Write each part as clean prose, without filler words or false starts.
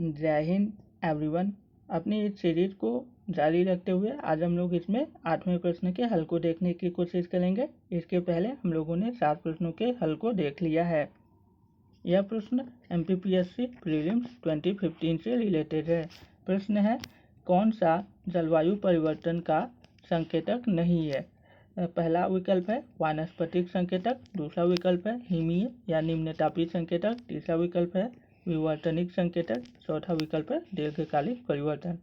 जय हिंद एवरीवन। अपनी इस सीरीज को जारी रखते हुए आज हम लोग इसमें 8वें प्रश्न के हल को देखने की कोशिश करेंगे। इसके पहले हम लोगों ने 7 प्रश्नों के हल को देख लिया है। यह प्रश्न MPPSC प्रीलिम्स 2015 से रिलेटेड है। प्रश्न है, कौन सा जलवायु परिवर्तन का संकेतक नहीं है? पहला विकल्प है वानस्पतिक संकेतक, दूसरा विकल्प है हिमीय या निम्नतापीय संकेतक, तीसरा विकल्प है विवर्तनिक संकेतक, चौथा विकल्प है दीर्घकालिक परिवर्तन।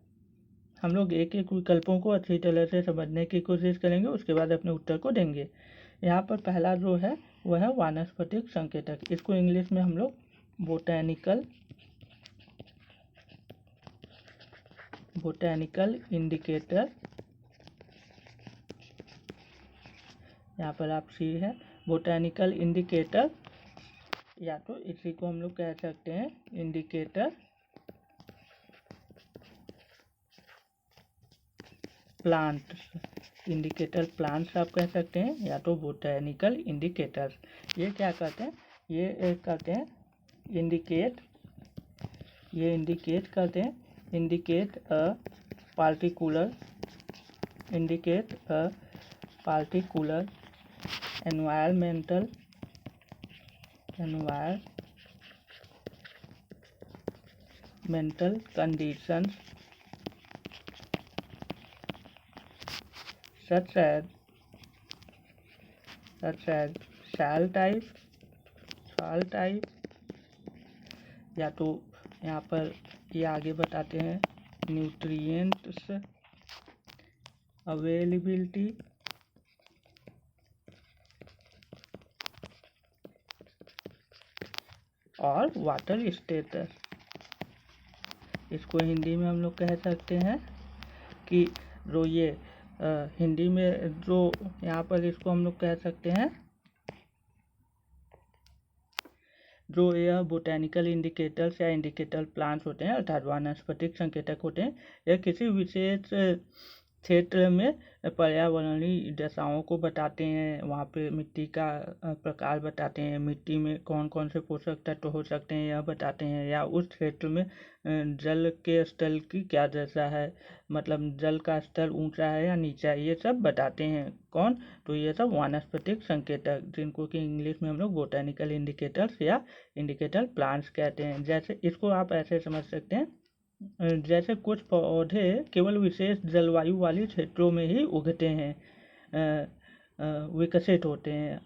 हम लोग एक एक विकल्पों को अच्छी तरह से समझने की कोशिश करेंगे, उसके बाद अपने उत्तर को देंगे। यहाँ पर पहला जो है वह है वानस्पतिक संकेतक। इसको इंग्लिश में हम लोग बोटैनिकल इंडिकेटर, यहाँ पर आप सी है बोटैनिकल इंडिकेटर, या तो इसी को हम लोग कह सकते हैं इंडिकेटर प्लांट्स आप कह सकते हैं, या तो बोटैनिकल इंडिकेटर्स। ये क्या करते हैं? ये करते हैं इंडिकेट करते हैं indicate a particular environmental conditions such as soil type, या तो यहाँ पर ये आगे बताते हैं न्यूट्रिएंट्स अवेलेबिलिटी और वाटर स्टेटस। इसको हिंदी में हम लोग कह सकते हैं कि जो ये हिंदी में जो यहाँ पर इसको हम लोग कह सकते हैं, जो यह बोटैनिकल इंडिकेटर्स या इंडिकेटर प्लांट्स होते हैं अर्थात वानस्पतिक संकेतक होते हैं, यह किसी विशेष क्षेत्र में पर्यावरणीय दशाओं को बताते हैं। वहाँ पे मिट्टी का प्रकार बताते हैं, मिट्टी में कौन कौन से पोषक तत्व हो सकते हैं यह बताते हैं, या उस क्षेत्र में जल के स्तर की क्या दशा है, मतलब जल का स्तर ऊंचा है या नीचा है, ये सब बताते हैं। कौन? तो ये सब वानस्पतिक संकेतक, जिनको कि इंग्लिश में हम लोग बोटैनिकल इंडिकेटर्स या इंडिकेटर प्लांट्स कहते हैं। जैसे इसको आप ऐसे समझ सकते हैं, जैसे कुछ पौधे केवल विशेष जलवायु वाले क्षेत्रों में ही उगते हैं, विकसित होते हैं।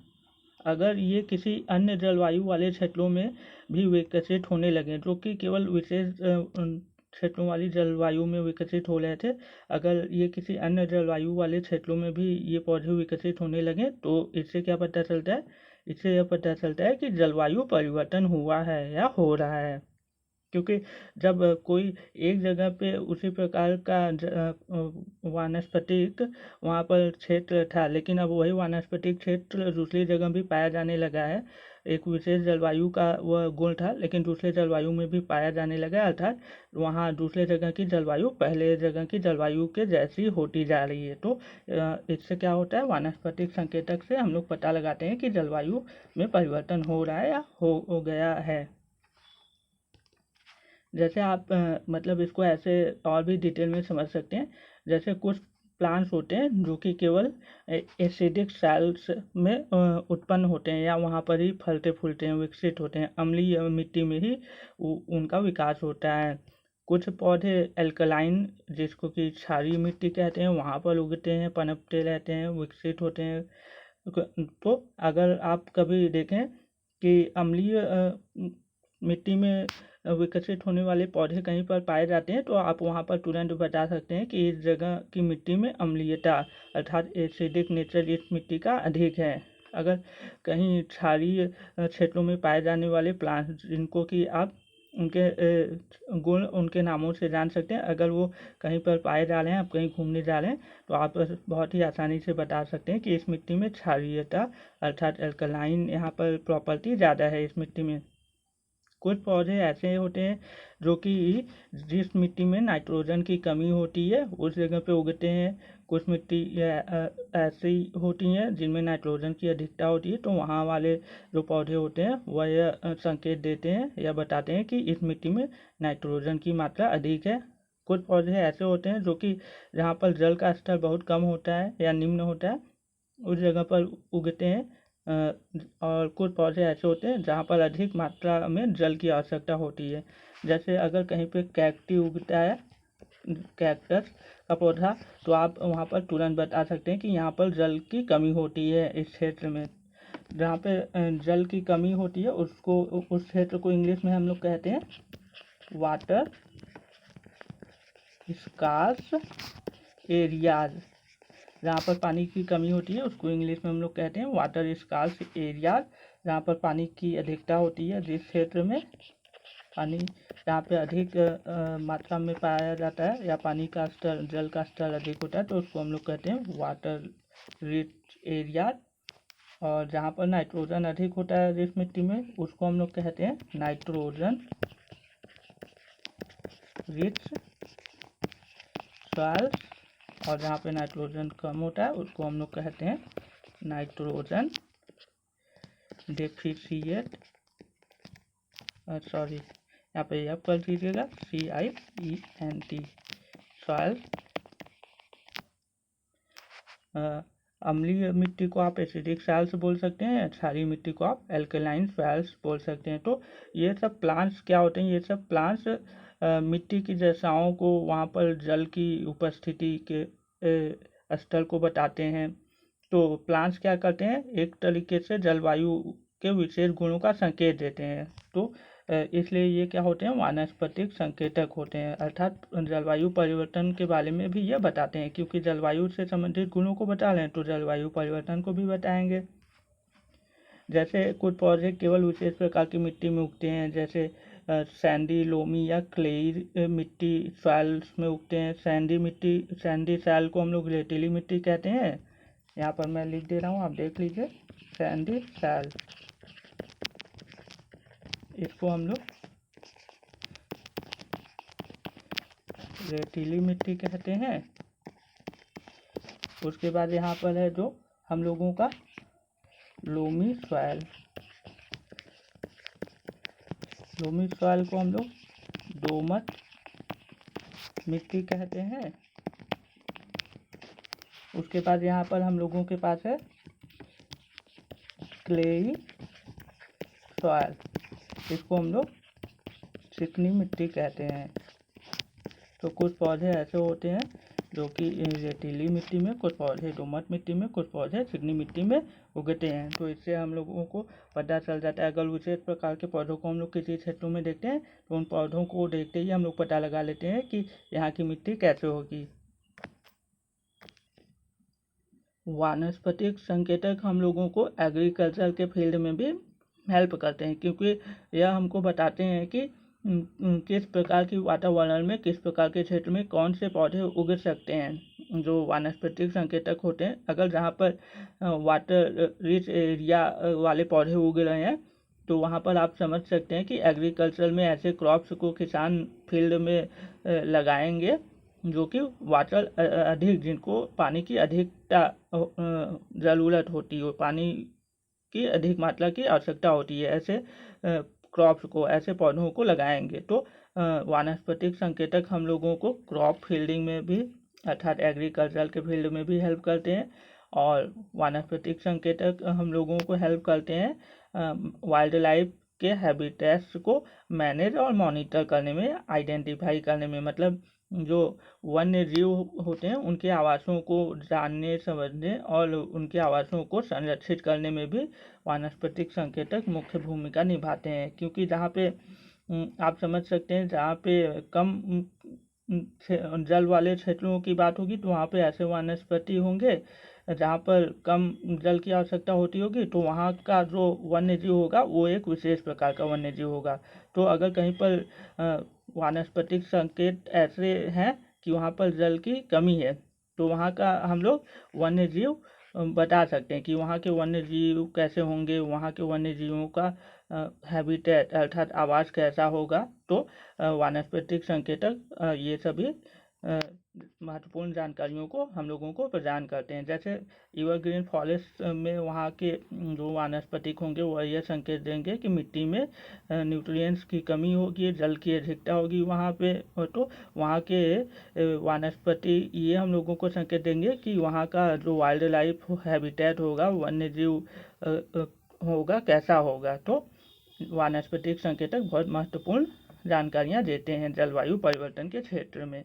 अगर ये किसी अन्य जलवायु वाले क्षेत्रों में भी विकसित होने लगे, जो कि केवल विशेष क्षेत्रों वाली जलवायु में विकसित हो रहे थे, अगर ये किसी अन्य जलवायु वाले क्षेत्रों में भी ये पौधे विकसित होने लगे, तो इससे क्या पता चलता है? इससे यह पता चलता है कि जलवायु परिवर्तन हुआ है या हो रहा है। क्योंकि जब कोई एक जगह पे उसी प्रकार का वानस्पतिक वहाँ पर क्षेत्र था, लेकिन अब वही वानस्पतिक क्षेत्र दूसरी जगह भी पाया जाने लगा है, एक विशेष जलवायु का वह गुण था लेकिन दूसरे जलवायु में भी पाया जाने लगा, अर्थात वहाँ दूसरे जगह की जलवायु पहले जगह की जलवायु के जैसी होती जा रही है। तो इससे क्या होता है? वानस्पतिक संकेतक से हम लोग पता लगाते हैं कि जलवायु में परिवर्तन हो रहा है या हो गया है। जैसे आप मतलब इसको ऐसे और भी डिटेल में समझ सकते हैं। जैसे कुछ प्लांट्स होते हैं जो कि केवल एसिडिक सॉइल्स में उत्पन्न होते हैं, या वहाँ पर ही फलते फूलते हैं, विकसित होते हैं, अम्लीय मिट्टी में ही उनका विकास होता है। कुछ पौधे एल्कलाइन, जिसको कि क्षारीय मिट्टी कहते हैं, वहाँ पर उगते हैं, पनपते रहते हैं, विकसित होते हैं। तो अगर आप कभी देखें कि अम्लीय मिट्टी में विकसित होने वाले पौधे कहीं पर पाए जाते हैं, तो आप वहां पर तुरंत बता सकते हैं कि इस जगह की मिट्टी में अम्लीयता अर्थात एसिडिक नेचर इस मिट्टी का अधिक है। अगर कहीं क्षारीय क्षेत्रों में पाए जाने वाले प्लांट्स, जिनको कि आप उनके गुण उनके नामों से जान सकते हैं, अगर वो कहीं पर पाए जा रहे हैं, आप कहीं घूमने जा रहे हैं, तो आप बहुत ही आसानी से बता सकते हैं कि इस मिट्टी में क्षारीयता अर्थात एल्कलाइन यहाँ पर प्रॉपर्टी ज़्यादा है इस मिट्टी में। कुछ पौधे ऐसे होते हैं जो कि जिस मिट्टी में नाइट्रोजन की कमी होती है उस जगह पे उगते हैं। कुछ मिट्टी ऐसी होती हैं जिनमें नाइट्रोजन की अधिकता होती है, तो वहाँ वाले जो पौधे होते हैं वह यह संकेत देते हैं या बताते हैं कि इस मिट्टी में नाइट्रोजन की मात्रा अधिक है। कुछ पौधे ऐसे होते हैं जो कि जहाँ पर जल का स्तर बहुत कम होता है या निम्न होता है उस जगह पर उगते हैं, और कुछ पौधे ऐसे होते हैं जहाँ पर अधिक मात्रा में जल की आवश्यकता होती है। जैसे अगर कहीं पे कैक्टी उगता है, कैक्टस का पौधा, तो आप वहाँ पर तुरंत बता सकते हैं कि यहाँ पर जल की कमी होती है। इस क्षेत्र में जहाँ पे जल की कमी होती है उसको, उस क्षेत्र को इंग्लिश में हम लोग कहते हैं वाटर स्कार्स एरियाज। जहाँ पर पानी की कमी होती है उसको इंग्लिश में हम लोग कहते हैं वाटर स्कार्स एरियाज। जहाँ पर पानी की अधिकता होती है, जिस क्षेत्र में पानी जहाँ पे अधिक मात्रा में पाया जाता है या पानी का स्तर, जल का स्तर अधिक होता है, तो उसको हम लोग कहते हैं वाटर रिच एरिया। और जहाँ पर नाइट्रोजन अधिक होता है जिस मिट्टी में, उसको हम लोग कहते हैं नाइट्रोजन रिच सॉइल्स। और जहाँ पे नाइट्रोजन कम होता है उसको हम लोग कहते हैं नाइट्रोजन डेफिशिएट, सॉरी यहाँ पे आप कर दीजिएगा CIENT सॉइल। अम्लीय मिट्टी को आप एसिडिक सॉइल्स बोल सकते हैं, क्षारीय मिट्टी को आप एल्कलाइन सॉइल्स बोल सकते हैं। तो ये सब प्लांट्स क्या होते हैं, ये सब प्लांट्स मिट्टी की दशाओं को, वहाँ पर जल की उपस्थिति के स्तर को बताते हैं। तो प्लांट्स क्या करते हैं, एक तरीके से जलवायु के विशेष गुणों का संकेत देते हैं। तो इसलिए ये क्या होते हैं, वानस्पतिक संकेतक होते हैं, अर्थात जलवायु परिवर्तन के बारे में भी यह बताते हैं। क्योंकि जलवायु से संबंधित गुणों को बता रहे हैं तो जलवायु परिवर्तन को भी बताएंगे। जैसे कुछ पौधे केवल विशेष प्रकार की मिट्टी में उगते हैं, जैसे सैंडी, लोमी या क्लेई मिट्टी सॉइल्स में उगते हैं। सैंडी मिट्टी, सैंडी सॉइल को हम लोग रेतीली मिट्टी कहते हैं। यहाँ पर मैं लिख दे रहा हूँ, आप देख लीजिए, सैंडी सॉइल, इसको हम लोग रेतीली मिट्टी कहते हैं। उसके बाद यहाँ पर है जो हम लोगों का लोमी सॉइल। लोमी सॉइल को हम लोग दोमट मिट्टी कहते हैं। उसके बाद यहाँ पर हम लोगों के पास है क्लेई सॉइल, इसको हम लोग चिकनी मिट्टी कहते हैं। तो कुछ पौधे ऐसे होते हैं जो कि रेतीली मिट्टी में, कुछ पौधे दोमट मिट्टी में, कुछ पौधे चिकनी मिट्टी में उगते हैं। तो इससे हम लोगों को पता चल जाता है। अगर विशेष प्रकार के पौधों को हम लोग किसी क्षेत्रों में देखते हैं तो उन पौधों को देखते ही हम लोग पता लगा लेते हैं कि यहाँ की मिट्टी कैसे होगी। वानस्पतिक संकेतक हम लोगों को एग्रीकल्चर के फील्ड में भी हेल्प करते हैं, क्योंकि यह हमको बताते हैं कि किस प्रकार की वातावरण में, किस प्रकार के क्षेत्र में कौन से पौधे उग सकते हैं। जो वानस्पतिक संकेतक होते हैं, अगर जहाँ पर वाटर रिच एरिया वाले पौधे उग रहे हैं तो वहाँ पर आप समझ सकते हैं कि एग्रीकल्चर में ऐसे क्रॉप्स को किसान फील्ड में लगाएंगे जो कि वाटर अधिक, जिनको पानी की अधिकता ज़रूरत होती है, पानी की अधिक मात्रा की आवश्यकता होती है, ऐसे क्रॉप्स को, ऐसे पौधों को लगाएंगे। तो वानस्पतिक संकेतक हम लोगों को क्रॉप फील्डिंग में भी, अर्थात एग्रीकल्चर के फील्ड में भी हेल्प करते हैं। और वानस्पतिक संकेतक हम लोगों को हेल्प करते हैं वाइल्ड लाइफ के हैबिटेट्स को मैनेज और मॉनिटर करने में, आइडेंटिफाई करने में। मतलब जो वन्य जीव होते हैं उनके आवासों को जानने, समझने और उनके आवासों को संरक्षित करने में भी वानस्पतिक संकेतक मुख्य भूमिका निभाते हैं। क्योंकि जहाँ पे आप समझ सकते हैं, जहाँ पे कम जल वाले क्षेत्रों की बात होगी तो वहाँ पे ऐसे वनस्पति होंगे, जहाँ पर कम जल की आवश्यकता होती होगी तो वहाँ का जो वन्य जीव होगा वो एक विशेष प्रकार का वन्य जीव होगा। तो अगर कहीं पर वानस्पतिक संकेत ऐसे हैं कि वहाँ पर जल की कमी है तो वहाँ का हम लोग वन्य जीव बता सकते हैं कि वहाँ के वन्य जीव कैसे होंगे, वहाँ के वन्य जीवों का हैबिटेट अर्थात आवास कैसा होगा। तो वानस्पतिक संकेतक ये सभी महत्वपूर्ण जानकारियों को हम लोगों को प्रदान करते हैं। जैसे एवरग्रीन फॉरेस्ट में वहाँ के जो वानस्पतिक होंगे वो यह संकेत देंगे कि मिट्टी में न्यूट्रिएंट्स की कमी होगी, जल की अधिकता होगी वहाँ पे, तो वहाँ के वानस्पति ये हम लोगों को संकेत देंगे कि वहाँ का जो वाइल्ड लाइफ हैबिटेट होगा, वन्य जीव होगा, कैसा होगा। तो वानस्पतिक संकेतक बहुत महत्वपूर्ण जानकारियाँ देते हैं जलवायु परिवर्तन के क्षेत्र में।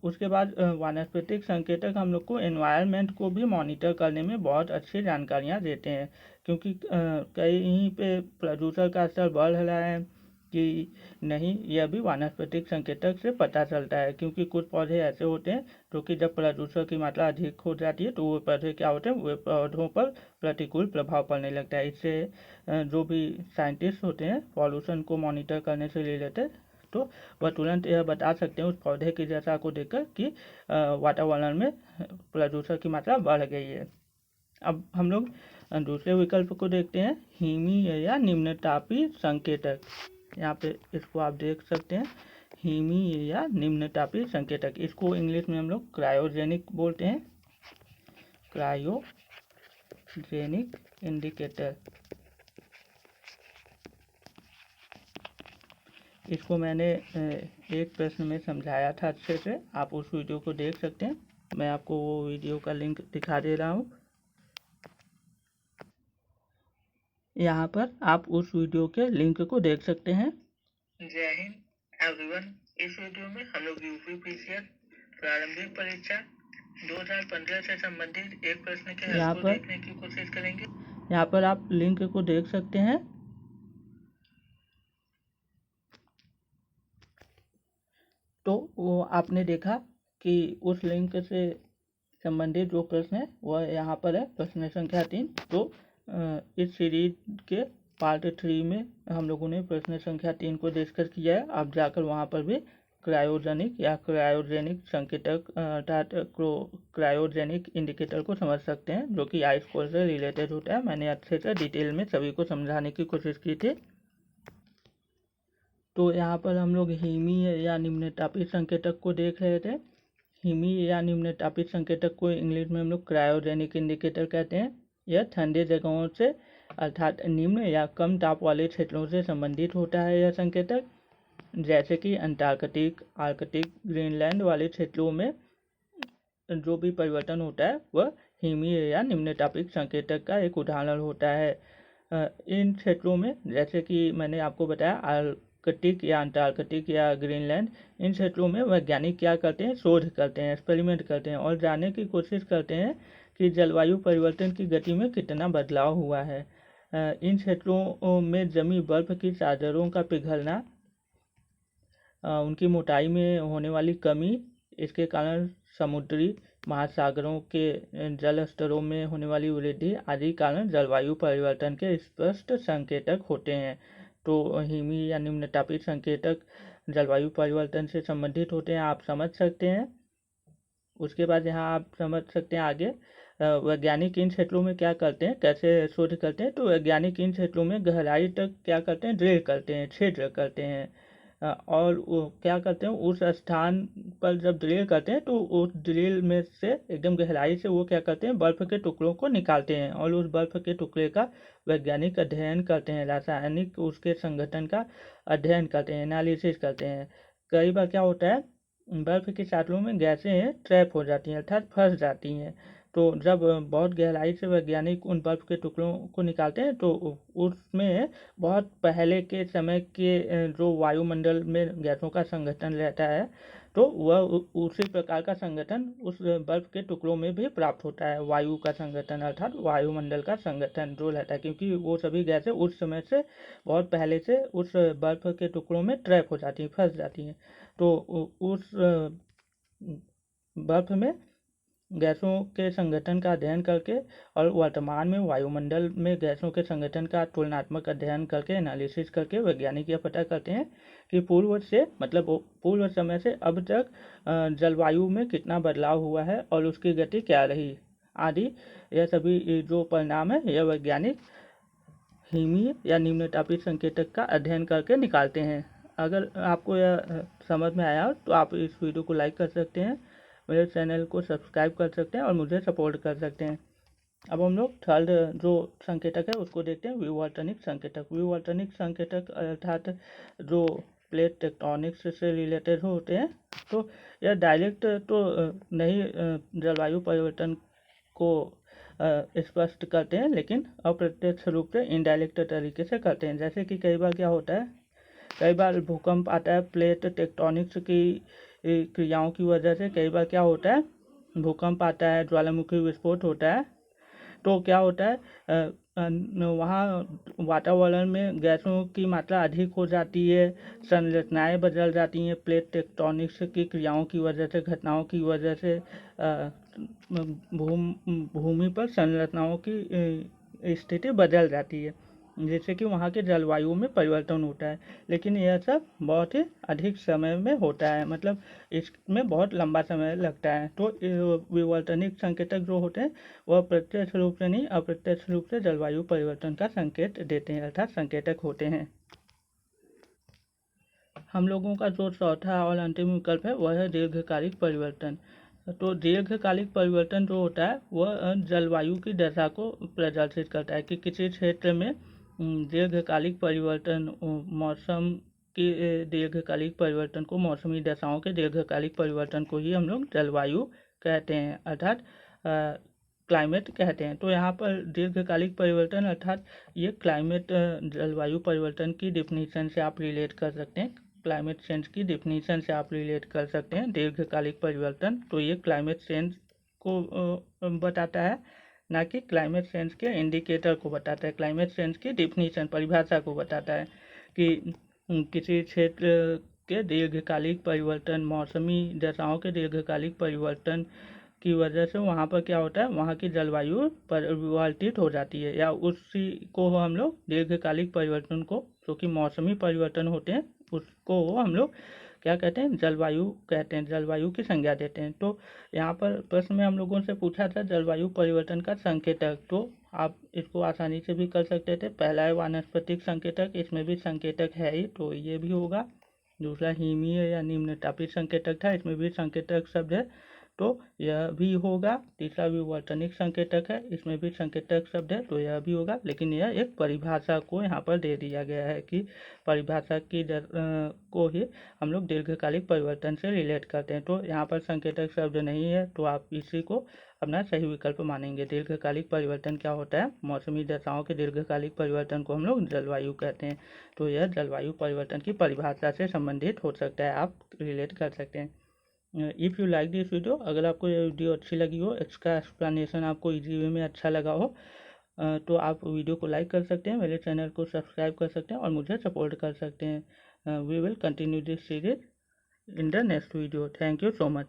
उसके बाद वानस्पतिक संकेतक हम लोग को एनवायरनमेंट को भी मॉनिटर करने में बहुत अच्छी जानकारियाँ देते हैं, क्योंकि कहीं पे प्रदूषण का स्तर बढ़ रहा है कि नहीं, यह भी वानस्पतिक संकेतक से पता चलता है। क्योंकि कुछ पौधे ऐसे होते हैं जो कि जब प्रदूषण की मात्रा अधिक हो जाती है तो वो पौधे क्या होते हैं, वो पौधों पर प्रतिकूल प्रभाव पड़ने लगता है। इससे जो भी साइंटिस्ट होते हैं पॉल्यूशन को मॉनिटर करने से रिलेटेड, तो वह तुरंत यह बता सकते हैं उस पौधे की दशा को देखकर कि वातावरण में प्रदूषण की मात्रा बढ़ गई है। अब हम लोग दूसरे विकल्प को देखते हैं, हिमीय या निम्नतापीय संकेतक। यहाँ पे इसको आप देख सकते हैं, हिमीय या निम्नतापीय संकेतक। इसको इंग्लिश में हम लोग क्रायोजेनिक बोलते हैं, क्रायोजेनिक इंडिकेटर। इसको मैंने एक प्रश्न में समझाया था अच्छे से, आप उस वीडियो को देख सकते हैं। मैं आपको वो वीडियो का लिंक दिखा दे रहा हूँ। यहाँ पर आप उस वीडियो के लिंक को देख सकते हैं। जय हिंद एवरीवन। इस वीडियो में हम लोग यूपीपीसीएल प्रारंभिक परीक्षा 2015 से संबंधित एक प्रश्न के हल को देखने की कोशिश करेंगे। यहाँ पर आप लिंक को देख सकते हैं। तो वो आपने देखा कि उस लिंक से संबंधित जो प्रश्न है वह यहाँ पर है, प्रश्न संख्या 3। तो इस सीरीज के पार्ट 3 में हम लोगों ने प्रश्न संख्या 3 को डिस्कस किया है। आप जाकर वहाँ पर भी क्रायोजेनिक या क्रायोजेनिक संकेतक अर्थात क्रायोजेनिक इंडिकेटर को समझ सकते हैं, जो कि आइस कोर से रिलेटेड होता है। मैंने अच्छे से डिटेल में सभी को समझाने की कोशिश की थी। तो यहाँ पर हम लोग हिमीय या निम्नतापीय संकेतक को देख रहे थे। हिमीय या निम्नतापीय संकेतक को इंग्लिश में हम लोग क्रायोजेनिक इंडिकेटर कहते हैं। यह ठंडे जगहों से अर्थात निम्न या कम ताप वाले क्षेत्रों से संबंधित होता है। यह संकेतक जैसे कि अंटार्कटिक, आर्कटिक, ग्रीनलैंड वाले क्षेत्रों में जो भी परिवर्तन होता है वह हिमीय या निम्नतापीय संकेतक का एक उदाहरण होता है। इन क्षेत्रों में जैसे कि मैंने आपको बताया आर्कटिक या अंटार्कटिक या ग्रीनलैंड, इन क्षेत्रों में वैज्ञानिक क्या करते हैं, शोध करते हैं, एक्सपेरिमेंट करते हैं और जानने की कोशिश करते हैं कि जलवायु परिवर्तन की गति में कितना बदलाव हुआ है। इन क्षेत्रों में जमी बर्फ की चादरों का पिघलना, उनकी मोटाई में होने वाली कमी, इसके कारण समुद्री महासागरों के जल स्तरों में होने वाली वृद्धि आदि कारण जलवायु परिवर्तन के स्पष्ट संकेतक होते हैं। तो हिमीय या निम्नतापीय संकेतक जलवायु परिवर्तन से संबंधित होते हैं, आप समझ सकते हैं। उसके बाद यहाँ आप समझ सकते हैं आगे वैज्ञानिक इन क्षेत्रों में क्या करते हैं, कैसे शोध करते हैं। तो वैज्ञानिक इन क्षेत्रों में गहराई तक क्या करते हैं, ड्रिल करते हैं, छिद्र करते हैं। और वो क्या करते हैं, उस स्थान पर जब ड्रिल करते हैं तो उस ड्रिल में से एकदम गहराई से वो क्या करते हैं, बर्फ़ के टुकड़ों को निकालते हैं और उस बर्फ़ के टुकड़े का वैज्ञानिक अध्ययन करते हैं, रासायनिक उसके संगठन का अध्ययन करते हैं, एनालिसिस करते हैं। कई बार क्या होता है, बर्फ़ की चादरों में गैसें ट्रैप हो जाती हैं अर्थात फंस जाती हैं। तो जब बहुत गहराई से वैज्ञानिक उन बर्फ़ के टुकड़ों को निकालते हैं तो उसमें बहुत पहले के समय के जो वायुमंडल में गैसों का संगठन रहता है, तो वह उसी प्रकार का संगठन उस बर्फ़ के टुकड़ों में भी प्राप्त होता है। वायु का संगठन अर्थात वायुमंडल का संगठन जो रहता है, क्योंकि वो सभी गैसें उस समय से बहुत पहले से उस बर्फ़ के टुकड़ों में ट्रैप हो जाती हैं, फंस जाती हैं। तो उस बर्फ़ में गैसों के संगठन का अध्ययन करके और वर्तमान में वायुमंडल में गैसों के संगठन का तुलनात्मक अध्ययन करके, एनालिसिस करके वैज्ञानिक यह पता करते हैं कि पूर्व से मतलब पूर्व समय से अब तक जलवायु में कितना बदलाव हुआ है और उसकी गति क्या रही आदि। यह सभी जो परिणाम है यह वैज्ञानिक हिमीय या निम्नतापीय संकेतक का अध्ययन करके निकालते हैं। अगर आपको यह समझ में आया तो आप इस वीडियो को लाइक कर सकते हैं मेरे चैनल को सब्सक्राइब कर सकते हैं और मुझे सपोर्ट कर सकते हैं। अब हम लोग थर्ड जो संकेतक है उसको देखते हैं, विवर्तनिक संकेतक। विवर्तनिक संकेतक अर्थात जो प्लेट टेक्टोनिक्स से रिलेटेड होते हैं। तो यह डायरेक्ट तो नहीं जलवायु परिवर्तन को स्पष्ट करते हैं, लेकिन अप्रत्यक्ष रूप से इनडायरेक्ट तरीके से करते हैं। जैसे कि कई बार क्या होता है, कई बार भूकंप आता है प्लेट टेक्टोनिक्स की क्रियाओं की वजह से। कई बार क्या होता है, भूकंप आता है, ज्वालामुखी विस्फोट होता है, तो क्या होता है वहाँ वातावरण में गैसों की मात्रा अधिक हो जाती है, संरचनाएं बदल जाती हैं प्लेट टेक्टोनिक्स की क्रियाओं की वजह से, घटनाओं की वजह से भूमि पर संरचनाओं की स्थिति बदल जाती है, जिससे कि वहाँ के जलवायु में परिवर्तन होता है। लेकिन यह सब बहुत ही अधिक समय में होता है, मतलब इसमें बहुत लंबा समय लगता है। तो विवर्तनिक संकेतक जो होते हैं वह प्रत्यक्ष रूप से नहीं, अप्रत्यक्ष रूप से जलवायु परिवर्तन का संकेत देते हैं, अर्थात संकेतक होते हैं। हम लोगों का जो चौथा और अंतिम विकल्प है वह है दीर्घकालिक परिवर्तन। तो दीर्घकालिक परिवर्तन जो होता है वह जलवायु की दशा को प्रदर्शित करता है कि किसी क्षेत्र में दीर्घकालिक परिवर्तन, मौसम की दीर्घकालिक परिवर्तन को, मौसमी दशाओं के दीर्घकालिक परिवर्तन को ही हम लोग जलवायु कहते हैं, अर्थात क्लाइमेट कहते हैं। तो यहाँ पर दीर्घकालिक परिवर्तन अर्थात ये क्लाइमेट जलवायु परिवर्तन की डिफिनीशन से आप रिलेट कर सकते हैं, क्लाइमेट चेंज की डिफिनीशन से आप रिलेट कर सकते हैं दीर्घकालिक परिवर्तन। तो ये क्लाइमेट चेंज को बताता है, ना कि क्लाइमेट चेंज के इंडिकेटर को बताता है। क्लाइमेट चेंज की डिफिनीशन, परिभाषा को बताता है कि किसी क्षेत्र के दीर्घकालिक परिवर्तन, मौसमी दशाओं के दीर्घकालिक परिवर्तन की वजह से वहाँ पर क्या होता है, वहाँ की जलवायु परिवर्तित हो जाती है, या उसी को हम लोग दीर्घकालिक परिवर्तन को, जो कि मौसमी परिवर्तन होते हैं, उसको हम लोग क्या कहते हैं, जलवायु कहते हैं, जलवायु की संज्ञा देते हैं। तो यहाँ पर प्रश्न में हम लोगों से पूछा था जलवायु परिवर्तन का संकेतक, तो आप इसको आसानी से भी कर सकते थे। पहला है वानस्पतिक संकेतक, इसमें भी संकेतक है ही, तो ये भी होगा। दूसरा हिमीय या निम्न तापीय संकेतक था, इसमें भी संकेतक शब्द है, तो यह भी होगा। तीसरा विवर्तनिक संकेतक है, इसमें भी संकेतक शब्द है, तो यह भी होगा। लेकिन यह एक परिभाषा को यहाँ पर दे दिया गया है कि परिभाषा की को ही हम लोग दीर्घकालिक परिवर्तन से रिलेट करते हैं। तो यहाँ पर संकेतक शब्द नहीं है, तो आप इसी को अपना सही विकल्प मानेंगे। दीर्घकालिक परिवर्तन क्या होता है, मौसमी दशाओं के दीर्घकालिक परिवर्तन को हम लोग जलवायु कहते हैं। तो यह जलवायु परिवर्तन की परिभाषा से संबंधित हो सकता है, आप रिलेट कर सकते हैं। If you like this video, अगर आपको ये वीडियो अच्छी लगी हो, इसका एक्सप्लेनेशन आपको इजी वे में अच्छा लगा हो, तो आप वीडियो को लाइक कर सकते हैं, मेरे चैनल को सब्सक्राइब कर सकते हैं और मुझे सपोर्ट कर सकते हैं। We will continue this series in the next video. Thank you so much.